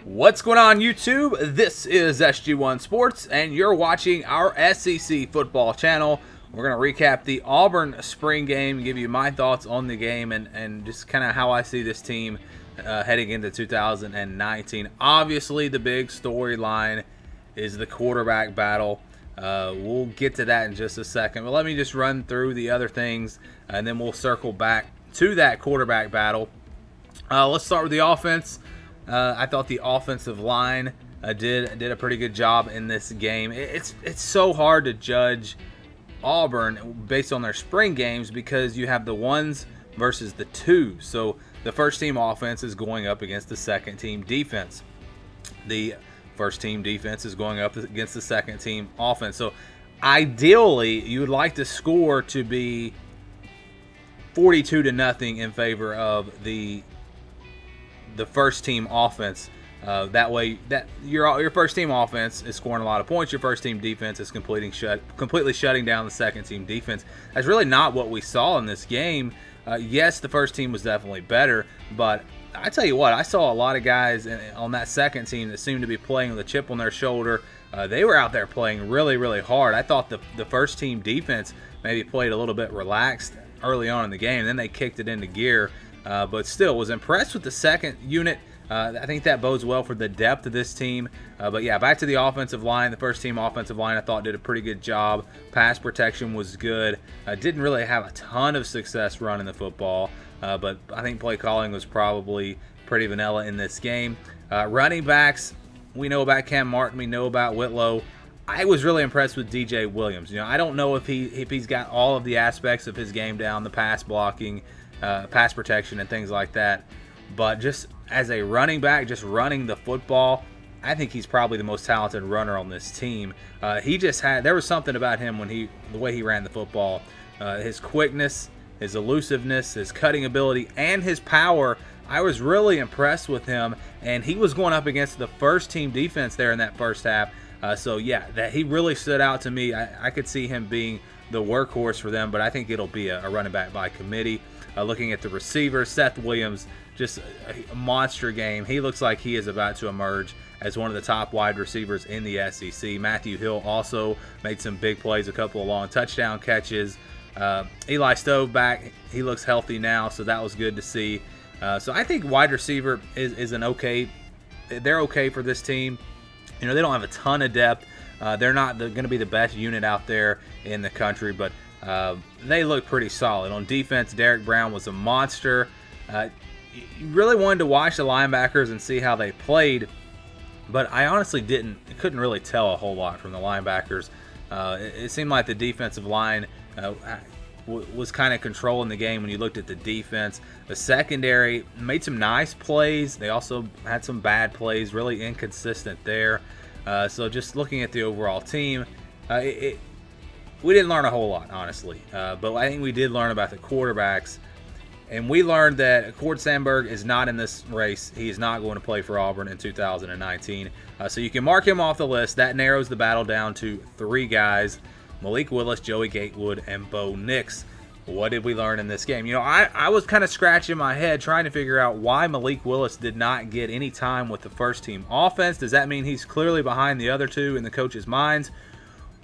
What's going on, YouTube? This is SG1 Sports, and you're watching our SEC football channel. We're going to recap the Auburn spring game, give you my thoughts on the game, and just kind of how I see this team heading into 2019. Obviously, the big storyline is the quarterback battle. We'll get to that in just a second, but let me just run through the other things, and then we'll circle back to that quarterback battle. Let's start with the offense. I thought the offensive line did a pretty good job in this game. It's so hard to judge Auburn based on their spring games because you have the ones versus the twos. So the first team offense is going up against the second team defense. The first team defense is going up against the second team offense. So ideally, you would like the score to be 42-0 in favor of the first team offense. That way, that your first team offense is scoring a lot of points. Your first team defense is completely shutting down the second team defense. That's really not what we saw in this game. Yes, the first team was definitely better, but I tell you what, I saw a lot of guys on that second team that seemed to be playing with a chip on their shoulder. They were out there playing really, really hard. I thought the first team defense maybe played a little bit relaxed early on in the game. Then they kicked it into gear. But still was impressed with the second unit. I think that bodes well for the depth of this team. But yeah, back to the offensive line. The first team offensive line I thought did a pretty good job. Pass protection was good. Didn't really have a ton of success running the football. But I think play calling was probably pretty vanilla in this game. Running backs, we know about Cam Martin. We know about Whitlow. I was really impressed with DJ Williams. I don't know if he's got all of the aspects of his game down, the pass blocking, pass protection and things like that, but just as a running back, just running the football, I think he's probably the most talented runner on this team. There was something about him the way he ran the football, his quickness, his elusiveness, his cutting ability, and his power. I was really impressed with him, and he was going up against the first team defense there in that first half. So yeah, that he really stood out to me. I could see him being the workhorse for them, but I think it'll be a running back by committee. Looking at the receivers, Seth Williams, just a monster game. He looks like he is about to emerge as one of the top wide receivers in the SEC. Matthew Hill also made some big plays, a couple of long touchdown catches. Eli Stove back, he looks healthy now, so that was good to see. So I think wide receiver is an okay. They're okay for this team. They don't have a ton of depth. They're not going to be the best unit out there in the country, but they look pretty solid. On defense, Derek Brown was a monster. You really wanted to watch the linebackers and see how they played, but I honestly couldn't really tell a whole lot from the linebackers. It seemed like the defensive line was kind of controlling the game when you looked at the defense. The secondary made some nice plays. They also had some bad plays, really inconsistent there. So just looking at the overall team, we didn't learn a whole lot, honestly. But I think we did learn about the quarterbacks. And we learned that Cord Sandberg is not in this race. He is not going to play for Auburn in 2019. So you can mark him off the list. That narrows the battle down to 3 guys: Malik Willis, Joey Gatewood, and Bo Nix. What did we learn in this game? I was kind of scratching my head trying to figure out why Malik Willis did not get any time with the first team offense. Does that mean he's clearly behind the other two in the coaches' minds?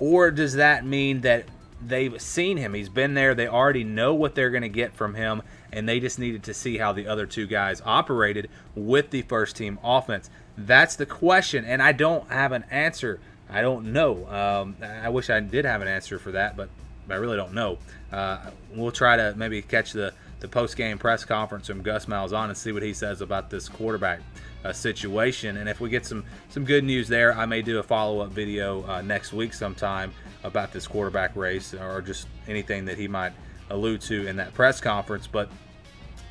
Or does that mean that they've seen him? He's been there. They already know what they're going to get from him, and they just needed to see how the other two guys operated with the first team offense. That's the question, and I don't have an answer. I don't know. I wish I did have an answer for that, but I really don't know. We'll try to maybe catch the post-game press conference from Gus Malzahn and see what he says about this quarterback situation. And if we get some good news there, I may do a follow-up video next week sometime about this quarterback race or just anything that he might allude to in that press conference. But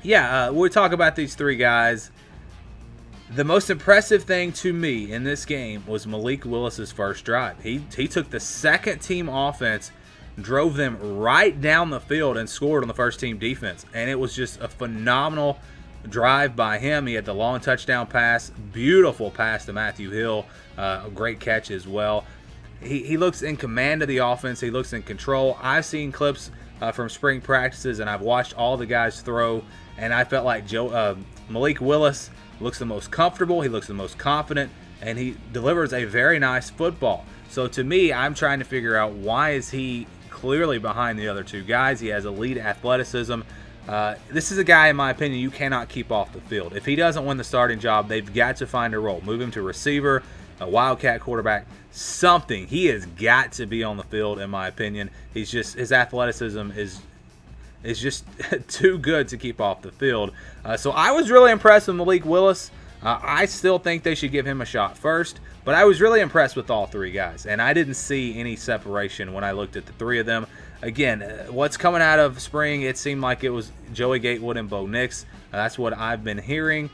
yeah, we'll talk about these 3 guys. The most impressive thing to me in this game was Malik Willis's first drive. He took the second team offense, drove them right down the field, and scored on the first team defense. And it was just a phenomenal drive by him. He had the long touchdown pass, beautiful pass to Matthew Hill, a great catch as well. He looks in command of the offense. He looks in control. I've seen clips from spring practices, and I've watched all the guys throw, and I felt like Malik Willis looks the most comfortable, he looks the most confident, and he delivers a very nice football. So to me, I'm trying to figure out, why is he clearly behind the other two guys? He has elite athleticism. This is a guy, in my opinion, you cannot keep off the field. If he doesn't win the starting job, they've got to find a role. Move him to receiver, a wildcat quarterback, something. He has got to be on the field, in my opinion. His athleticism is just too good to keep off the field. So I was really impressed with Malik Willis. I still think they should give him a shot first, but I was really impressed with all three guys, and I didn't see any separation when I looked at the three of them. Again, what's coming out of spring, it seemed like it was Joey Gatewood and Bo Nix. That's what I've been hearing.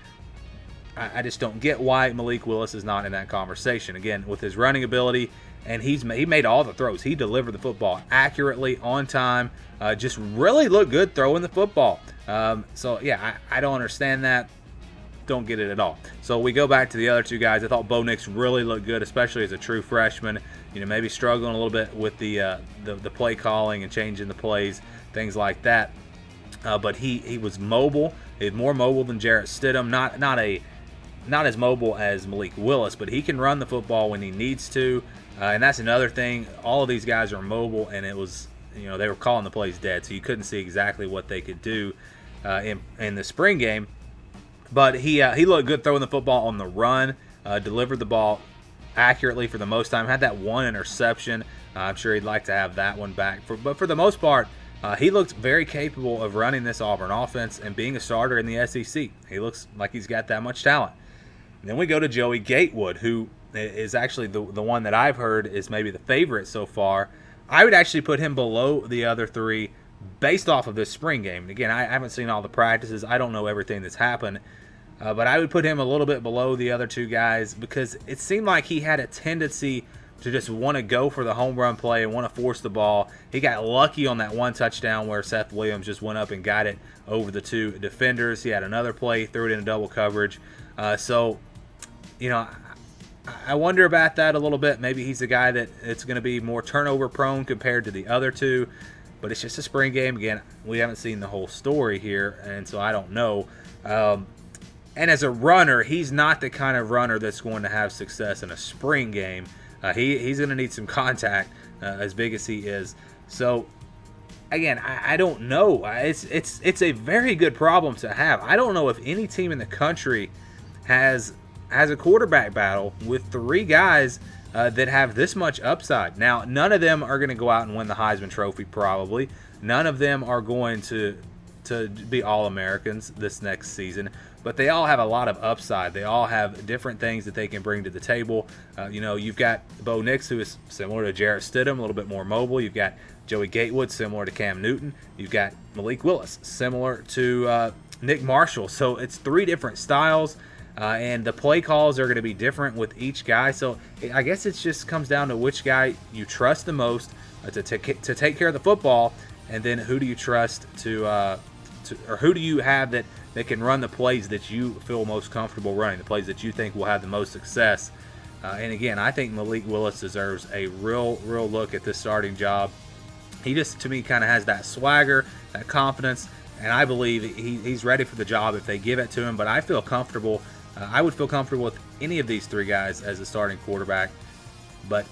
I just don't get why Malik Willis is not in that conversation. Again, with his running ability, and he made all the throws. He delivered the football accurately, on time, just really looked good throwing the football. So, yeah, I don't understand that. Don't get it at all. So we go back to the other two guys. I thought Bo Nix really looked good, especially as a true freshman. Maybe struggling a little bit with the play calling and changing the plays, things like that. But he was mobile. He was more mobile than Jarrett Stidham. Not as mobile as Malik Willis, but he can run the football when he needs to. And that's another thing. All of these guys are mobile, and it was, they were calling the plays dead, so you couldn't see exactly what they could do in the spring game. But he looked good throwing the football on the run, delivered the ball accurately for the most time. Had that one interception. I'm sure he'd like to have that one back. But for the most part, he looked very capable of running this Auburn offense and being a starter in the SEC. He looks like he's got that much talent. And then we go to Joey Gatewood, who is actually the one that I've heard is maybe the favorite so far. I would actually put him below the other three based off of this spring game. And again, I haven't seen all the practices. I don't know everything that's happened. But I would put him a little bit below the other two guys, because it seemed like he had a tendency to just want to go for the home run play and want to force the ball. He got lucky on that one touchdown where Seth Williams just went up and got it over the two defenders. He had another play, threw it in double coverage. So, I wonder about that a little bit. Maybe he's a guy that it's going to be more turnover prone compared to the other two. But it's just a spring game. Again, we haven't seen the whole story here, and so I don't know. And as a runner, he's not the kind of runner that's going to have success in a spring game. He's going to need some contact, as big as he is. So, again, I don't know. It's a very good problem to have. I don't know if any team in the country has a quarterback battle with three guys that have this much upside. Now, none of them are going to go out and win the Heisman Trophy, probably. None of them are going to be All-Americans this next season, but they all have a lot of upside. They all have different things that they can bring to the table. You've got Bo Nix, who is similar to Jarrett Stidham, a little bit more mobile. You've got Joey Gatewood, similar to Cam Newton. You've got Malik Willis, similar to Nick Marshall. So it's three different styles, and the play calls are going to be different with each guy. So I guess it just comes down to which guy you trust the most to take care of the football, and then who do you trust or who do you have that can run the plays that you feel most comfortable running, the plays that you think will have the most success. And again, I think Malik Willis deserves a real look at this starting job. He just, to me, kind of has that swagger, that confidence, and I believe he's ready for the job if they give it to him. But I feel comfortable. I would feel comfortable with any of these three guys as a starting quarterback. But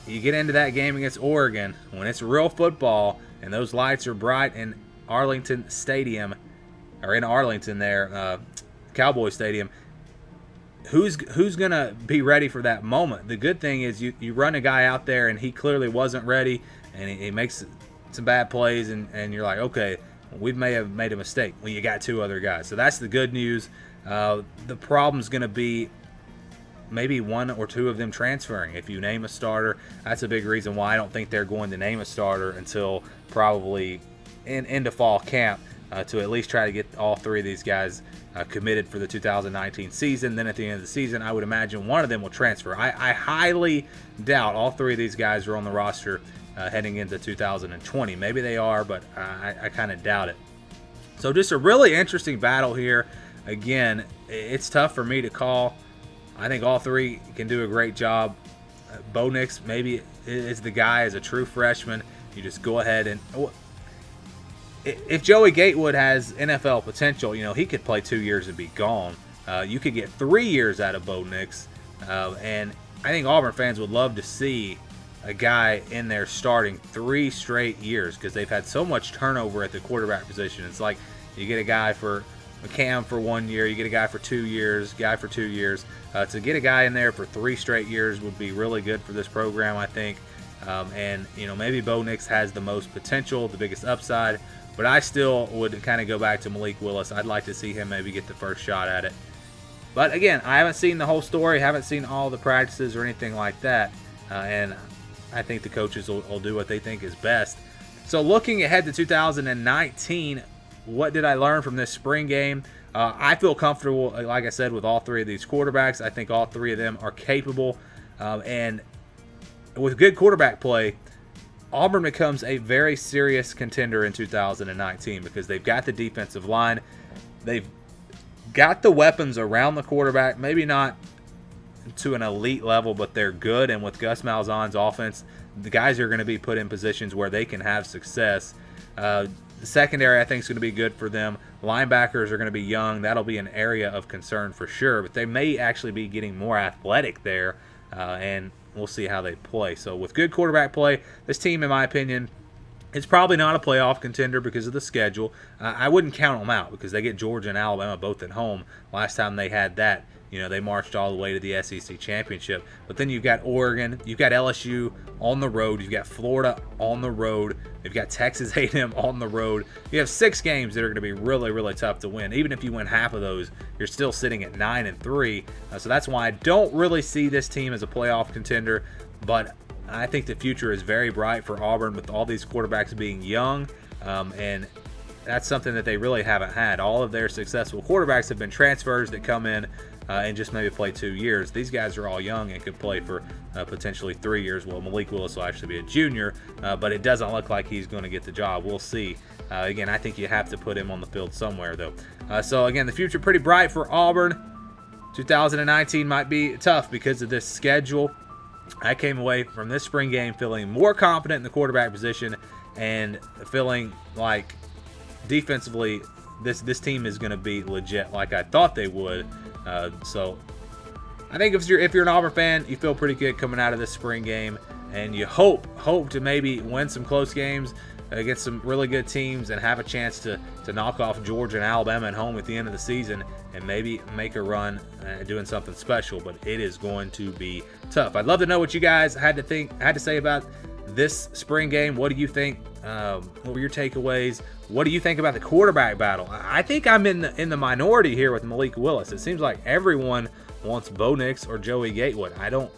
you get into that game against Oregon, when it's real football and those lights are bright in Arlington Stadium, or in Arlington there, Cowboy Stadium, who's going to be ready for that moment? The good thing is you run a guy out there and he clearly wasn't ready, and he makes some bad plays, and you're like, okay, we may have made a mistake. Well, you got two other guys. So that's the good news. The problem's going to be maybe one or two of them transferring. If you name a starter, that's a big reason why I don't think they're going to name a starter until probably into fall camp, to at least try to get all three of these guys committed for the 2019 season. Then at the end of the season, I would imagine one of them will transfer. I highly doubt all three of these guys are on the roster heading into 2020. Maybe they are, but I kind of doubt it. So just a really interesting battle here. Again, it's tough for me to call. I think all three can do a great job. Bo Nix maybe is the guy as a true freshman. You just go ahead and if Joey Gatewood has NFL potential, he could play 2 years and be gone. You could get 3 years out of Bo Nix, and I think Auburn fans would love to see a guy in there starting 3 straight years because they've had so much turnover at the quarterback position. It's like you get a guy for McCam for 1 year, you get a guy for 2 years, guy for 2 years. To get a guy in there for 3 straight years would be really good for this program, I think. And maybe Bo Nix has the most potential, the biggest upside, but I still would kind of go back to Malik Willis. I'd like to see him maybe get the first shot at it. But again, I haven't seen the whole story, haven't seen all the practices or anything like that, and I think the coaches will do what they think is best. So looking ahead to 2019, what did I learn from this spring game? I feel comfortable, like I said, with all 3 of these quarterbacks. I think all 3 of them are capable, and with good quarterback play, Auburn becomes a very serious contender in 2019 because they've got the defensive line. They've got the weapons around the quarterback, maybe not to an elite level, but they're good. And with Gus Malzahn's offense, the guys are going to be put in positions where they can have success. The secondary, I think, is going to be good for them. Linebackers are going to be young. That'll be an area of concern for sure, but they may actually be getting more athletic there, and we'll see how they play. So with good quarterback play, this team, in my opinion, is probably not a playoff contender because of the schedule. I wouldn't count them out because they get Georgia and Alabama both at home. Last time they had that, they marched all the way to the SEC championship. But then you've got Oregon, you've got LSU on the road, you've got Florida on the road, you've got Texas A&M on the road. You have 6 games that are going to be really, really tough to win. Even if you win half of those, you're still sitting at 9-3. So that's why I don't really see this team as a playoff contender. But I think the future is very bright for Auburn with all these quarterbacks being young, and that's something that they really haven't had. All of their successful quarterbacks have been transfers that come in and just maybe play 2 years. These guys are all young and could play for potentially 3 years. Well, Malik Willis will actually be a junior, but it doesn't look like he's going to get the job. We'll see. Again, I think you have to put him on the field somewhere, though. So, again, the future pretty bright for Auburn. 2019 might be tough because of this schedule. I came away from this spring game feeling more confident in the quarterback position and feeling like defensively this team is going to be legit like I thought they would. So I think if you're an Auburn fan, you feel pretty good coming out of this spring game, and you hope to maybe win some close games against some really good teams and have a chance to knock off Georgia and Alabama at home at the end of the season and maybe make a run doing something special. But it is going to be tough. I'd love to know what you guys had to say about this spring game. What do you think? What were your takeaways? What do you think about the quarterback battle? I think I'm in the minority here with Malik Willis. It seems like everyone wants Bo Nix or Joey Gatewood. I don't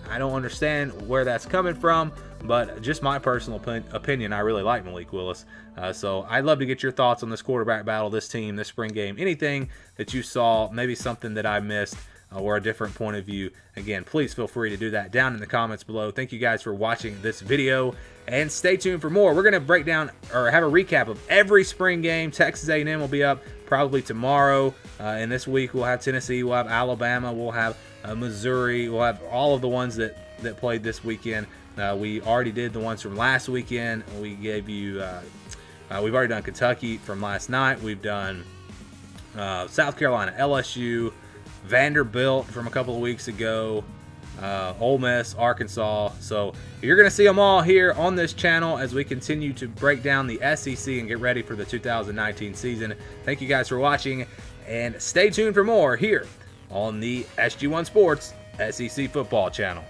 understand where that's coming from, but just my personal opinion, I really like Malik Willis. So I'd love to get your thoughts on this quarterback battle, this team, this spring game, anything that you saw, maybe something that I missed, or a different point of view. Again, please feel free to do that down in the comments below. Thank you guys for watching this video, and stay tuned for more. We're going to break down or have a recap of every spring game. Texas A&M will be up probably tomorrow, and this week we'll have Tennessee, we'll have Alabama, we'll have Missouri, we'll have all of the ones that played this weekend. We already did the ones from last weekend. We gave you we've already done Kentucky from last night. We've done South Carolina, LSU, Vanderbilt from a couple of weeks ago, Ole Miss, Arkansas. So you're going to see them all here on this channel as we continue to break down the SEC and get ready for the 2019 season. Thank you guys for watching, and stay tuned for more here on the SG1 Sports SEC Football channel.